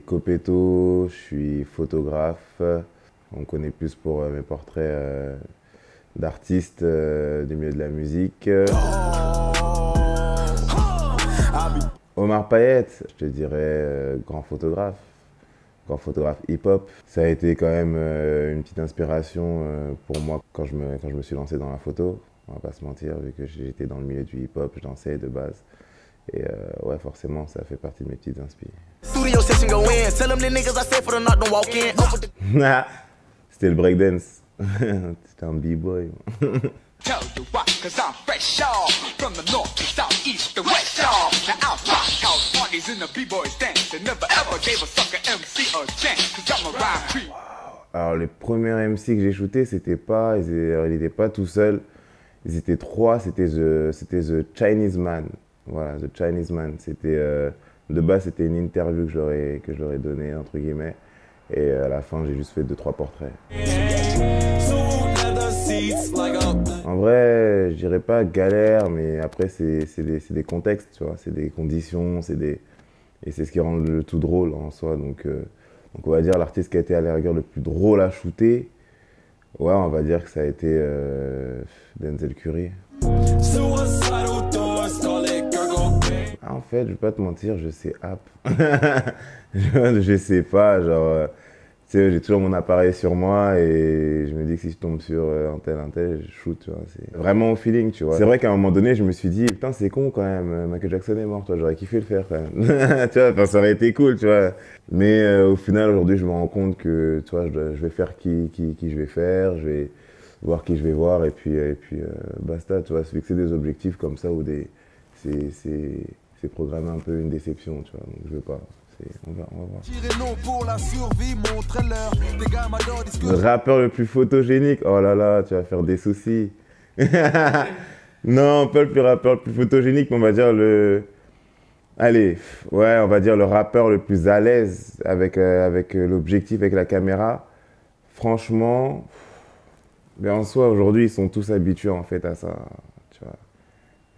c'est Copeto, je suis photographe. On me connaît plus pour mes portraits d'artistes du milieu de la musique. Omar Payet, je te dirais grand photographe hip-hop. Ça a été quand même une petite inspiration pour moi quand je me suis lancé dans la photo. On va pas se mentir, vu que j'étais dans le milieu du hip-hop, je dansais de base. Et ouais, forcément, ça fait partie de mes petites inspirations. C'était le breakdance. C'était un b-boy. Alors, les premiers MC que j'ai shooté, c'était pas, il n'était pas tout seul. Ils étaient trois, c'était The Chinese Man. Voilà, The Chinese Man. C'était, de base, c'était une interview que je leur ai donnée, entre guillemets. Et à la fin, j'ai juste fait 2-3 portraits. En vrai, je dirais pas galère, mais après, c'est des contextes, tu vois. C'est des conditions, et c'est ce qui rend le tout drôle en soi. Donc on va dire l'artiste qui a été à la rigueur le plus drôle à shooter, ouais, on va dire que ça a été Denzel Curry. Ah, en fait, je vais pas te mentir, je sais app. Je sais pas, genre, tu sais, j'ai toujours mon appareil sur moi et je me dis que si je tombe sur un tel, je shoot, tu vois. C'est vraiment au feeling, tu vois. C'est vrai qu'à un moment donné, je me suis dit, putain, c'est con quand même, Michael Jackson est mort, toi, j'aurais kiffé le faire quand même. Tu vois, ça aurait été cool, tu vois. Mais au final, aujourd'hui, je me rends compte que, tu vois, je vais faire qui je vais faire, je vais voir qui je vais voir et puis basta, tu vois. C'est que c'est des objectifs comme ça ou c'est programmer un peu une déception, tu vois, donc je veux pas. On va voir. Le rappeur le plus photogénique, oh là là, tu vas faire des soucis. Non, pas le rappeur le plus photogénique, mais on va dire allez, ouais, on va dire le rappeur le plus à l'aise avec l'objectif, avec la caméra. Franchement, ben en soi, aujourd'hui, ils sont tous habitués en fait à ça, tu vois.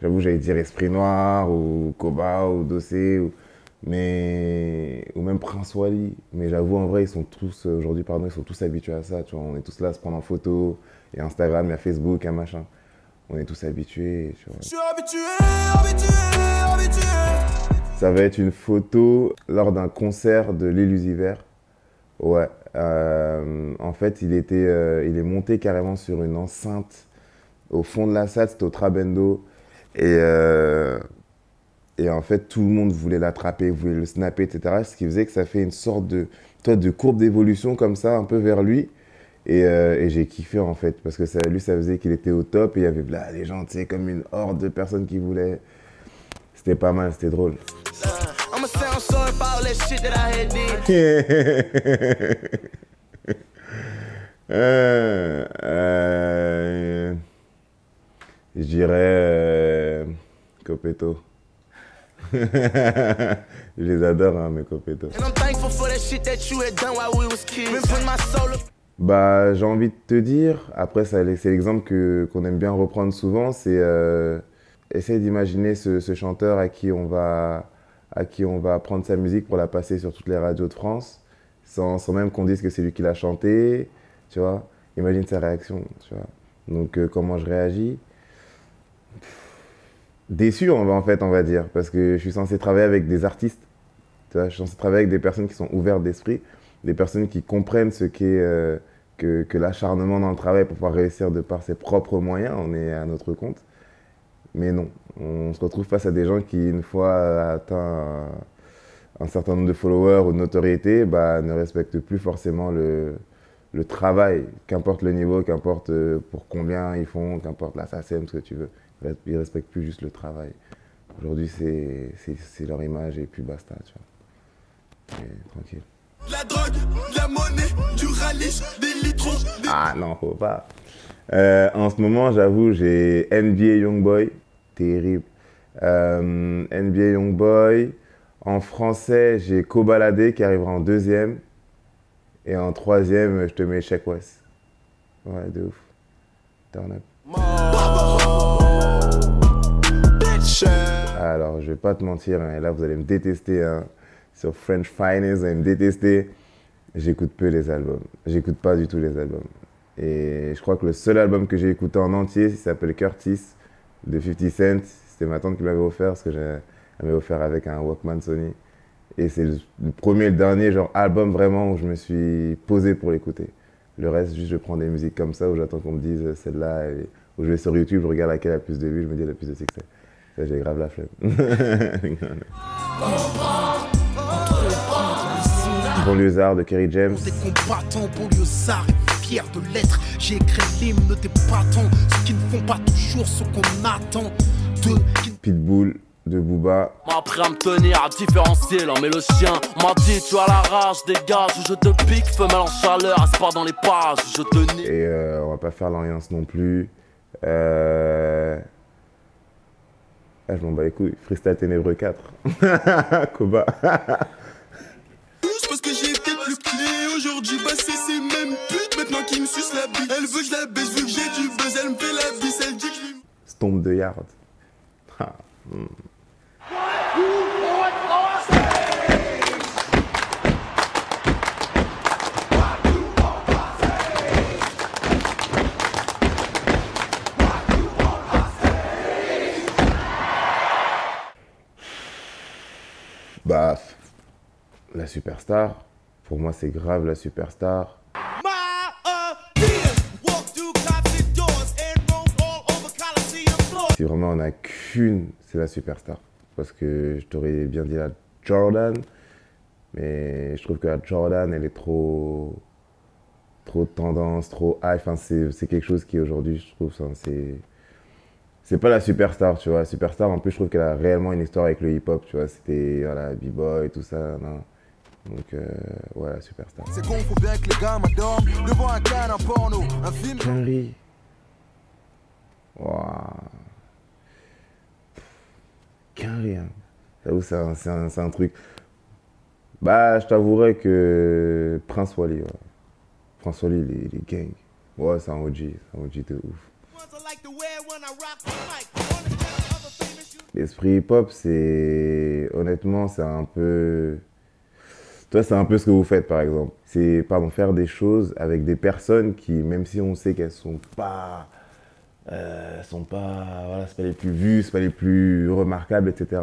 J'avoue, j'allais dire Esprit Noir, ou Koba, ou Dossé, ou même Prince Wally. Mais j'avoue, en vrai, ils sont tous, aujourd'hui, pardon, ils sont tous habitués à ça, tu vois. On est tous là à se prendre en photo. Il y a Instagram, il y a Facebook, il y a machin. On est tous habitués, tu vois. Je suis habitué. Ça va être une photo lors d'un concert de l'Illusiver. Ouais. En fait, il est monté carrément sur une enceinte au fond de la salle, c'était au Trabendo. Et en fait, tout le monde voulait l'attraper, voulait le snapper, etc. Ce qui faisait que ça fait une sorte de courbe d'évolution comme ça, un peu vers lui. Et j'ai kiffé en fait, parce que lui, ça faisait qu'il était au top et il y avait là, les gens, tu sais, comme une horde de personnes qui voulaient. C'était pas mal, c'était drôle. Je dirais Copeto. Je les adore, hein, mes Copeto. Bah, j'ai envie de te dire, après, c'est l'exemple qu'on aime bien reprendre souvent, c'est essayer d'imaginer ce chanteur à qui on va prendre sa musique pour la passer sur toutes les radios de France, sans même qu'on dise que c'est lui qui l'a chanté, tu vois. Imagine sa réaction, tu vois. Donc, comment je réagis? Déçu, en fait, on va dire, parce que je suis censé travailler avec des artistes, tu vois, je suis censé travailler avec des personnes qui sont ouvertes d'esprit, des personnes qui comprennent ce qu'est que l'acharnement dans le travail pour pouvoir réussir de par ses propres moyens, on est à notre compte. Mais non, on se retrouve face à des gens qui, une fois atteint un certain nombre de followers ou de notoriété, bah, ne respectent plus forcément le travail, qu'importe le niveau, qu'importe pour combien ils font, qu'importe la SACEM, ce que tu veux. Ils ne respectent plus juste le travail. Aujourd'hui, c'est leur image et puis basta, tu vois. Et tranquille. La drogue, la monnaie, du rallye, des litrons. Ah non, faut pas. En ce moment, j'avoue, j'ai NBA Youngboy, terrible. NBA Youngboy. En français, j'ai Kobalade qui arrivera en 2e. Et en 3e, je te mets Sheck West. Ouais, de ouf. Turn up. Alors, je vais pas te mentir, hein, et là, vous allez me détester. Hein. sur French Finest, vous allez me détester. J'écoute peu les albums. J'écoute pas du tout les albums. Et je crois que le seul album que j'ai écouté en entier, il s'appelle Curtis de 50 Cent. C'était ma tante qui m'avait offert parce que elle m'avait offert avec un Walkman Sony. Et c'est le premier et le dernier genre album vraiment où je me suis posé pour l'écouter. Le reste, juste je prends des musiques comme ça où j'attends qu'on me dise celle-là. Où je vais sur YouTube, je regarde laquelle a le plus de vues, je me dis la plus de succès. Ça, j'ai grave la flemme. Banlieusard de Kerry James. Des combattants banlieusards et fiers de l'être. J'ai écrit l'hymne des battants, ceux qui ne font pas toujours ce qu'on attend d'eux. Pitbull de Booba. M'a appris à me tenir, à différencier l'homme et le chien. M'a dit tu as la rage, dégage ou je te pique, femelle en chaleur, reste pas dans les parages, je te nie. Et on va pas faire l'alliance non plus. Ah, je m'en bats les couilles. Freestyle Ténébreux 4. Koba. Parce que j'ai été plus clé aujourd'hui, bah c'est ces mêmes putes maintenant qui me sucent la bite. Elle veut que je la baisse, vu que j'ai du buzz, elle me fait la bise, elle dit que je lui... Stomp de Yard. Ah, Bah, la superstar, pour moi c'est grave la superstar. Si vraiment on n'a qu'une, c'est la superstar. Parce que je t'aurais bien dit la Jordan, mais je trouve que la Jordan, elle est trop tendance, trop high. Enfin, c'est quelque chose qui aujourd'hui, je trouve, c'est pas la superstar, tu vois. La superstar, en plus, je trouve qu'elle a réellement une histoire avec le hip-hop, tu vois. C'était, voilà, B-boy, tout ça, non. Donc, ouais, la superstar. C'est con, faut bien que les gars m'adorment devant un canne, un porno, un film. Quinry. Waouh. Quinry, hein. J'avoue, c'est un truc. Bah, je t'avouerais que Prince Wally, ouais. Prince Wally, il est gang. Ouais, c'est un OG de ouf. L'esprit hip-hop, c'est... Honnêtement, c'est un peu... Toi, c'est un peu ce que vous faites, par exemple. C'est, pardon, faire des choses avec des personnes qui, même si on sait qu'elles sont pas... voilà, c'est pas les plus vues, c'est pas les plus remarquables, etc.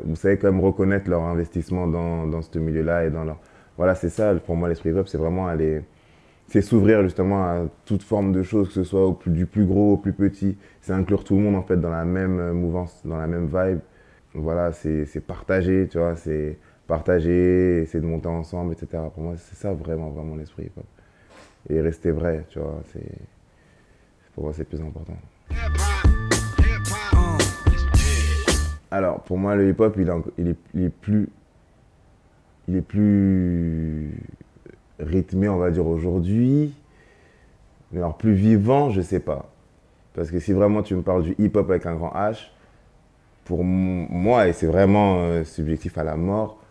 Vous savez quand même reconnaître leur investissement dans ce milieu-là et dans leur... Voilà, c'est ça, pour moi, l'esprit hip-hop, c'est vraiment aller... C'est s'ouvrir justement à toute forme de choses, que ce soit du plus gros au plus petit. C'est inclure tout le monde en fait dans la même mouvance, dans la même vibe. Voilà, c'est partager, tu vois, c'est partager, essayer de monter ensemble, etc. Pour moi, c'est ça vraiment, vraiment l'esprit hip-hop. Et rester vrai, tu vois, pour moi, c'est le plus important. Alors, pour moi, le hip-hop, il est plus rythmé, on va dire, aujourd'hui. Mais alors, plus vivant, je sais pas. Parce que si vraiment tu me parles du hip-hop avec un grand H, pour moi, et c'est vraiment subjectif à la mort,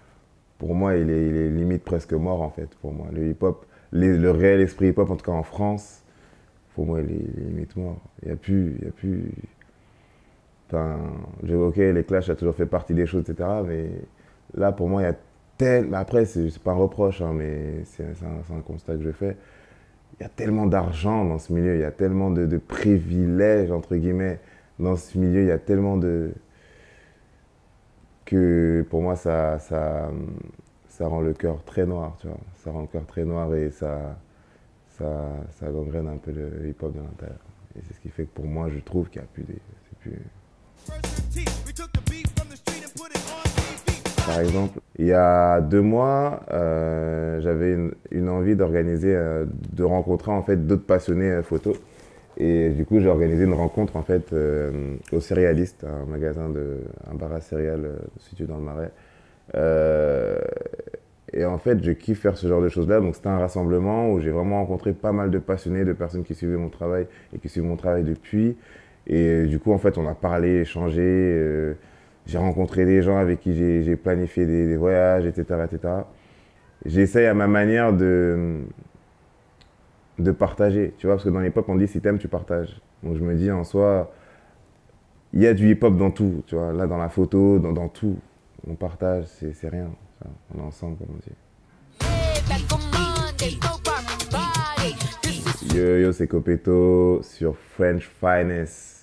pour moi, il est limite presque mort, en fait, pour moi. Le hip-hop, le réel esprit hip-hop, en tout cas en France, pour moi, il est limite mort. Il n'y a plus... Enfin, ok, les Clash a toujours fait partie des choses, etc. Mais là, pour moi, il y a mais après, c'est pas un reproche, hein, mais c'est un constat que je fais. Il y a tellement d'argent dans ce milieu, il y a tellement de privilèges, entre guillemets, dans ce milieu. Il y a tellement de... que pour moi, ça rend le cœur très noir, tu vois. Ça rend le cœur très noir et ça gangrène un peu le hip-hop de l'intérieur. Et c'est ce qui fait que pour moi, je trouve qu'il n'y a plus des... Par exemple, il y a 2 mois, j'avais une envie d'organiser, de rencontrer en fait d'autres passionnés photo. Et du coup, j'ai organisé une rencontre en fait au Céréaliste, un bar à céréales situé dans le Marais. Et en fait, je kiffe faire ce genre de choses-là. Donc c'était un rassemblement où j'ai vraiment rencontré pas mal de passionnés, de personnes qui suivaient mon travail et qui suivent mon travail depuis. Et du coup, en fait, on a parlé, échangé. J'ai rencontré des gens avec qui j'ai planifié des voyages, etc., etc. J'essaye à ma manière de partager, tu vois, parce que dans les hip-hop, on dit si t'aimes, tu partages. Donc je me dis en soi, il y a du hip-hop dans tout, tu vois, là dans la photo, dans tout. on partage, c'est rien. On est ensemble, comme on dit. Yo, c'est Copeto sur French Finest.